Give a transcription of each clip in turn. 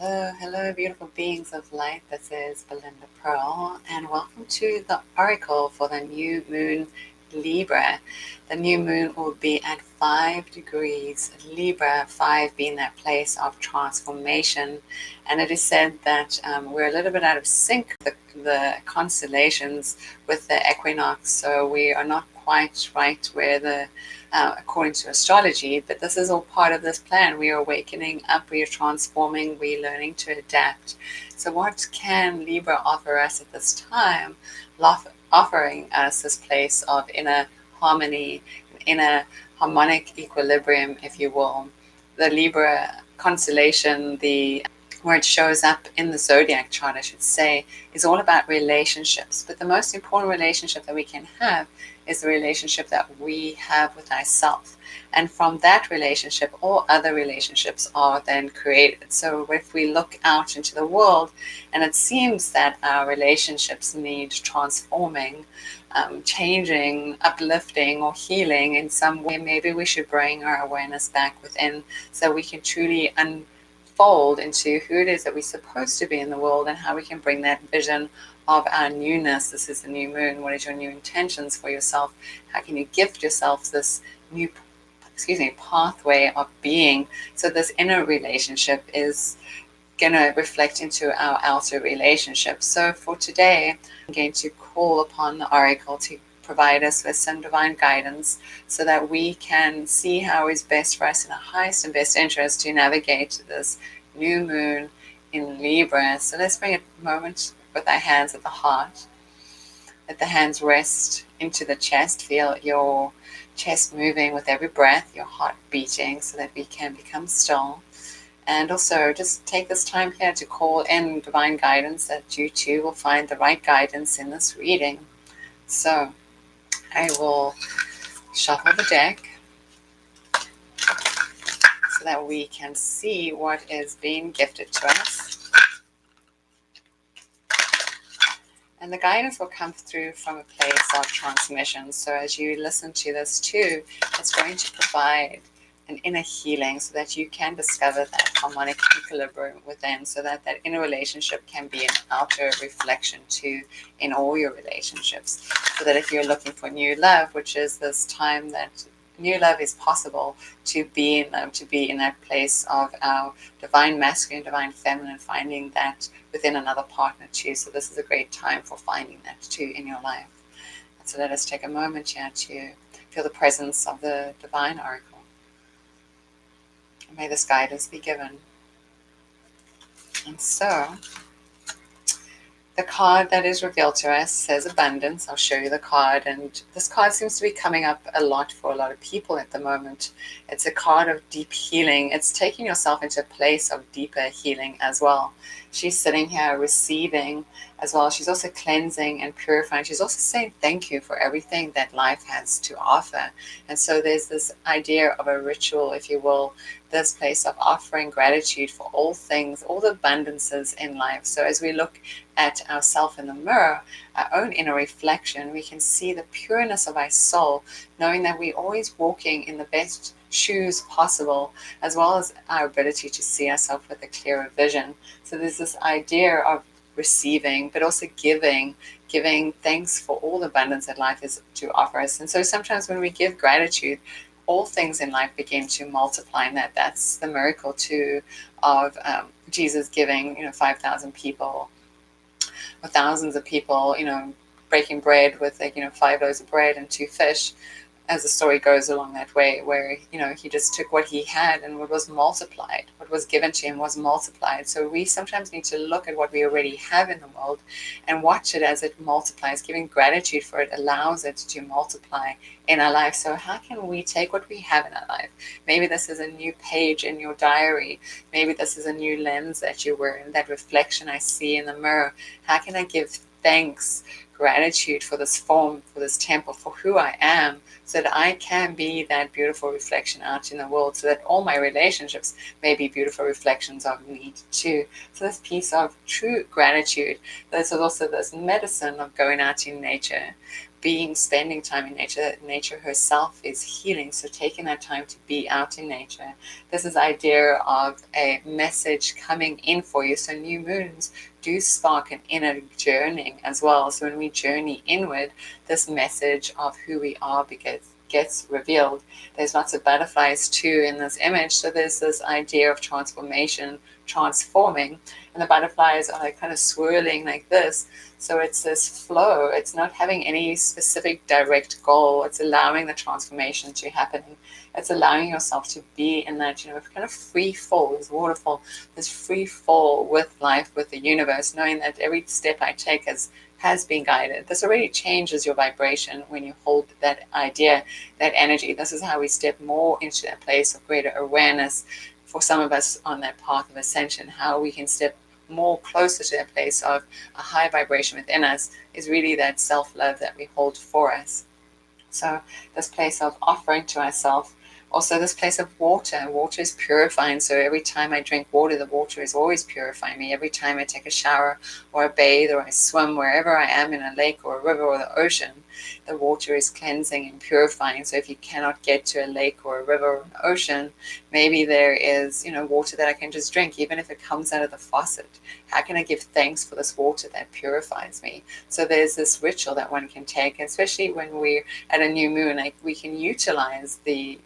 Hello, beautiful beings of light. This is Belinda Pearl, and welcome to the Oracle for the new moon Libra. The new moon will be at 5 degrees Libra, 5 being that place of transformation. And it is said that we're a little bit out of sync with the constellations with the equinox, so we are not quite right where according to astrology, but this is all part of this plan. We are awakening up, we are transforming, we are learning to adapt. So what can Libra offer us at this time? Offering us this place of inner harmony, inner harmonic equilibrium, if you will. The Libra constellation, where it shows up in the zodiac chart, I should say, is all about relationships. But the most important relationship that we can have is the relationship that we have with ourselves. And from that relationship, all other relationships are then created. So if we look out into the world and it seems that our relationships need transforming, changing, uplifting, or healing in some way, maybe we should bring our awareness back within so we can truly unfold into who it is that we're supposed to be in the world and how we can bring that vision of our newness. This is the new moon. What is your new intentions for yourself? How can you gift yourself this new pathway of being? So this inner relationship is going to reflect into our outer relationship. So for today, I'm going to call upon the oracle to provide us with some divine guidance so that we can see how is best for us in our highest and best interest to navigate this new moon in Libra. So let's bring a moment with our hands at the heart. Let the hands rest into the chest. Feel your chest moving with every breath, your heart beating so that we can become still. And also just take this time here to call in divine guidance that you too will find the right guidance in this reading. So I will shuffle the deck so that we can see what is being gifted to us. And the guidance will come through from a place of transmission. So as you listen to this too, it's going to provide an inner healing so that you can discover that harmonic equilibrium within, so that that inner relationship can be an outer reflection too in all your relationships. So that if you're looking for new love, which is this time that new love is possible, to be in that place of our divine masculine, divine feminine, finding that within another partner too. So this is a great time for finding that too in your life. And so let us take a moment here to feel the presence of the divine oracle. And may this guidance be given. And so the card that is revealed to us says abundance. I'll show you the card, and this card seems to be coming up a lot for a lot of people at the moment. It's a card of deep healing. It's taking yourself into a place of deeper healing as well. She's sitting here receiving as well. She's also cleansing and purifying. She's also saying thank you for everything that life has to offer. And so there's this idea of a ritual, if you will, this place of offering gratitude for all things, all the abundances in life. So as we look at ourselves in the mirror, our own inner reflection, we can see the pureness of our soul, knowing that we're always walking in the best shoes possible, as well as our ability to see ourselves with a clearer vision. So there's this idea of receiving, but also giving thanks for all the abundance that life is to offer us. And so sometimes when we give gratitude, all things in life begin to multiply, and that's the miracle too of Jesus giving 5,000 people or thousands of people breaking bread with 5 loaves of bread and 2 fish, as the story goes along that way, where he just took what he had and what was multiplied, what was given to him was multiplied. So we sometimes need to look at what we already have in the world and watch it as it multiplies. Giving gratitude for it allows it to multiply in our life. So how can we take what we have in our life? Maybe this is a new page in your diary. Maybe this is a new lens that you wear, and that reflection I see in the mirror. How can I give thanks, gratitude for this form, for this temple, for who I am, so that I can be that beautiful reflection out in the world, so that all my relationships may be beautiful reflections of me too. So this piece of true gratitude, this is also this medicine of going out in nature, spending time in nature. Nature herself is healing, so taking that time to be out in nature. This is idea of a message coming in for you. So new moons do spark an inner journeying as well. So when we journey inward, this message of who we are gets revealed. There's lots of butterflies too in this image, so there's this idea of transformation, transforming, and the butterflies are like kind of swirling like this. So it's this flow. It's not having any specific direct goal. It's allowing the transformation to happen. It's allowing yourself to be in that, kind of free fall, this waterfall, this free fall with life, with the universe, knowing that every step I take has been guided. This already changes your vibration when you hold that idea, that energy. This is how we step more into that place of greater awareness for some of us on that path of ascension. How we can step more closer to that place of a high vibration within us is really that self-love that we hold for us. So this place of offering to ourselves. Also, this place of water. Water is purifying. So every time I drink water, the water is always purifying me. Every time I take a shower or I bathe or I swim, wherever I am in a lake or a river or the ocean, the water is cleansing and purifying. So if you cannot get to a lake or a river or an ocean, maybe there is, water that I can just drink, even if it comes out of the faucet. How can I give thanks for this water that purifies me? So there's this ritual that one can take, especially when we're at a new moon. Like we can utilize the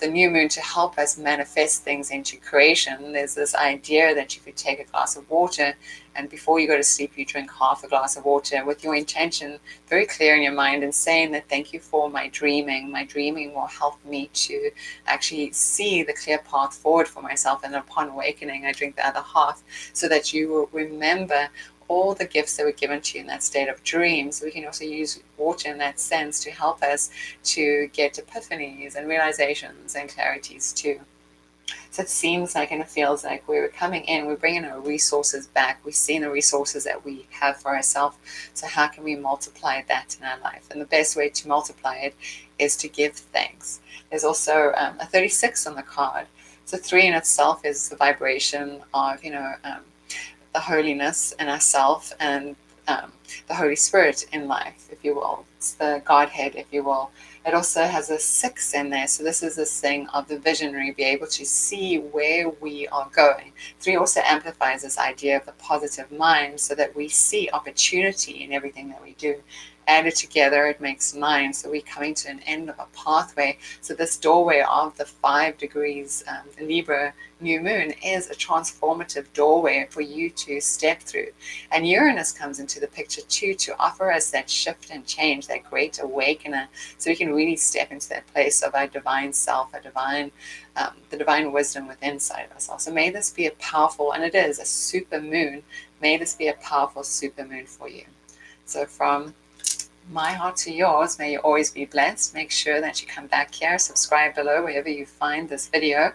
new moon to help us manifest things into creation. There's this idea that you could take a glass of water, and before you go to sleep, you drink half a glass of water with your intention very clear in your mind and saying that thank you for my dreaming. My dreaming will help me to actually see the clear path forward for myself. And upon awakening, I drink the other half so that you will remember all the gifts that were given to you in that state of dream. So we can also use water in that sense to help us to get epiphanies and realizations and clarities too. So it seems like and it feels like we're coming in, we're bringing our resources back. We're seeing the resources that we have for ourselves. So how can we multiply that in our life? And the best way to multiply it is to give thanks. There's also a 36 on the card. So 3 in itself is the vibration of, the holiness in ourself and the Holy Spirit in life, if you will. It's the Godhead, if you will. It also has a 6 in there. So this is this thing of the visionary, be able to see where we are going. 3 also amplifies this idea of the positive mind so that we see opportunity in everything that we do. Added together, it makes 9. So we're coming to an end of a pathway. So this doorway of the 5 degrees, the Libra new moon, is a transformative doorway for you to step through. And Uranus comes into the picture too to offer us that shift and change, that great awakener, so we can really step into that place of our divine self, our divine, the divine wisdom within inside of ourselves. So may this be a powerful, and it is a super moon. May this be a powerful super moon for you. So from my heart to yours, may you always be blessed. Make sure that you come back here, subscribe below wherever you find this video.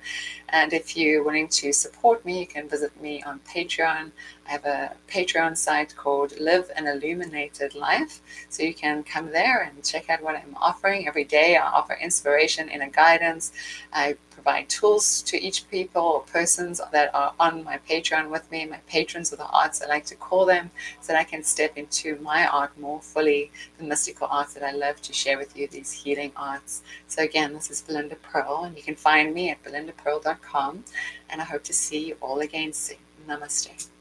And if you're willing to support me, you can visit me on Patreon. I have a Patreon site called Live an Illuminated Life. So you can come there and check out what I'm offering. Every day I offer inspiration, inner guidance. I provide tools to each people or persons that are on my Patreon with me, my patrons of the arts, I like to call them, so that I can step into my art more fully, the mystical arts that I love to share with you, these healing arts. So again, this is Belinda Pearl, and you can find me at belindapearl.com, and I hope to see you all again soon. Namaste.